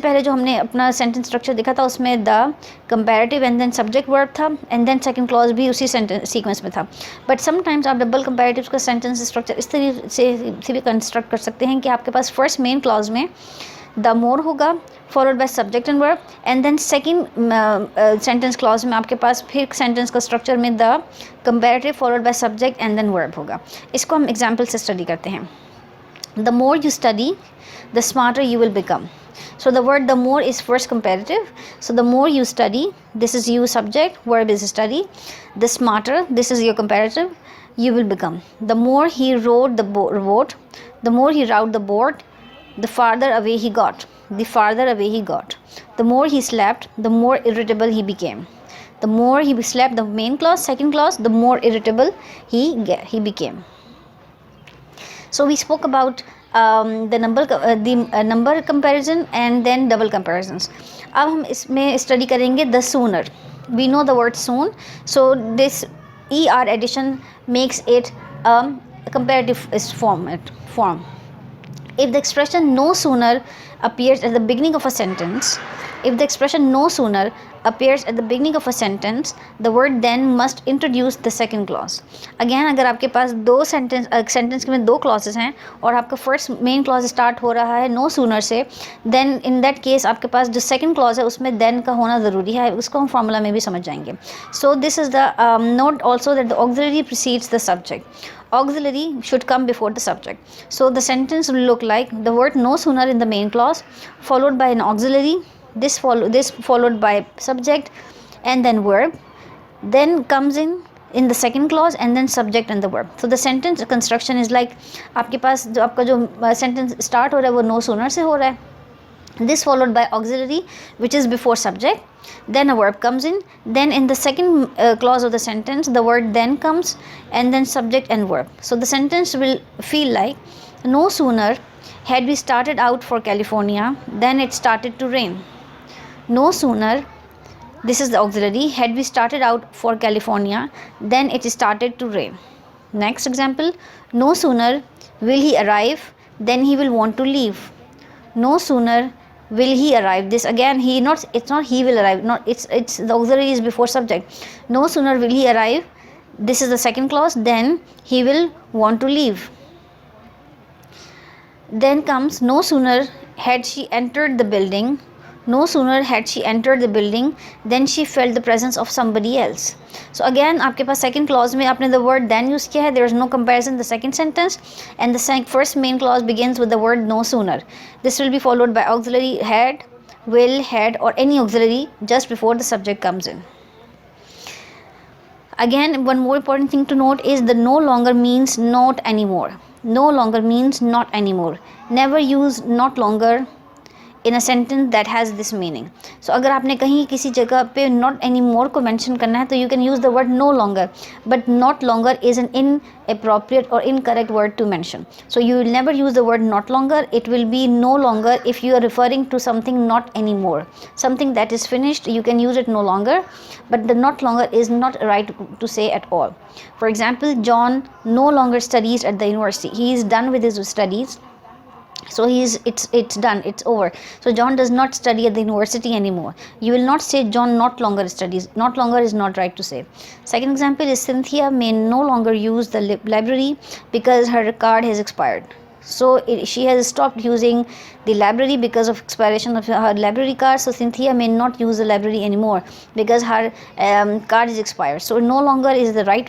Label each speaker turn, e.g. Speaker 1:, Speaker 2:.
Speaker 1: पहले जो हमने अपना सेंटेंस स्ट्रक्चर देखा था उसमें the comparative and then subject verb था एंड देन सेकंड क्लॉज भी उसी सेंटेंस सीक्वेंस में था। बट समटाइम्स आप डबल कंपैरेटिव का सेंटेंस स्ट्रक्चर इस तरीके से भी कंस्ट्रक्ट कर सकते हैं कि आपके पास फर्स्ट मेन क्लॉज में द मोर होगा followed by subject and verb and then second sentence clause में आपके पास फिर सेंटेंस का स्ट्रक्चर में the comparative followed by subject and then verb होगा। इसको हम एग्जाम्पल से स्टडी करते हैं। The more you study the smarter you will become. So the word the more is first comparative. So the more you study, this is you subject, verb is study. The smarter, this is your comparative, you will become. The more he rode the boat, the more he rode the boat, the farther away he got. The farther away he got. The more he slept, the more irritable he became. The more he slept, the main clause, second clause, the more irritable he became. So we spoke about the number comparison and then double comparisons. अब हम इसमें study करेंगे the sooner. We know the word soon, so this er addition makes it a comparative form. If the expression no sooner appears at the beginning of a sentence, if the expression no sooner appears at the beginning of a sentence, the word then must introduce the second clause. Again, अगर आपके पास दो sentence में दो clauses हैं और आपका first main clause start हो रहा है नो सूनर से, देन इन दैट केस आपके पास जो सेकंड क्लॉज है उसमें देन का होना ज़रूरी है। उसको हम फार्मूला में भी समझ जाएंगे। So this is the note also that the auxiliary precedes the subject. Auxiliary should come before the subject. So the sentence will look like the word no sooner in the main clause followed by an auxiliary, this followed by subject and then verb, then comes in the second clause and then subject and the verb. So the sentence construction is like आपके पास जो आपका जो sentence start हो रहा है वो no sooner से हो रहा है, this followed by auxiliary which is before subject, then a verb comes then in the second clause of the sentence the word then comes and then subject and verb. So the sentence will feel like no sooner had we started out for California then it started to rain. No sooner, this is the auxiliary, had we started out for California then it started to rain. Next example, no sooner will he arrive then he will want to leave. No sooner will he arrive, this again it's not he will arrive, not it's the auxiliary is before subject. No sooner will he arrive, this is the second clause, then he will want to leave. Then comes no sooner had she entered the building, no sooner had she entered the building then she felt the presence of somebody else. So again आपके पास second clause में आपने the word then use किया है, there is no comparison in the second sentence and the first main clause begins with the word no sooner. This will be followed by auxiliary had, will, had or any auxiliary just before the subject comes in. Again, one more important thing to note is the no longer means not anymore. No longer means not anymore. Never use not longer in a sentence that has this meaning. So अगर आपने कहीं किसी जगह पे not anymore को mention करना है तो you can use the word no longer, but not longer is an inappropriate or incorrect word to mention. So you will never use the word not longer. It will be no longer if you are referring to something not anymore, something that is finished. You can use it no longer, but the not longer is not right to say at all. For example, John no longer studies at the university. He is done with his studies. So it's done, it's over. So John does not study at the university anymore. You will not say John not longer studies. Not longer is not right to say. Second example is Cynthia may no longer use the library because her card has expired. So she has stopped using the library because of expiration of her library card. So Cynthia may not use the library anymore because her card is expired. So no longer is the right word.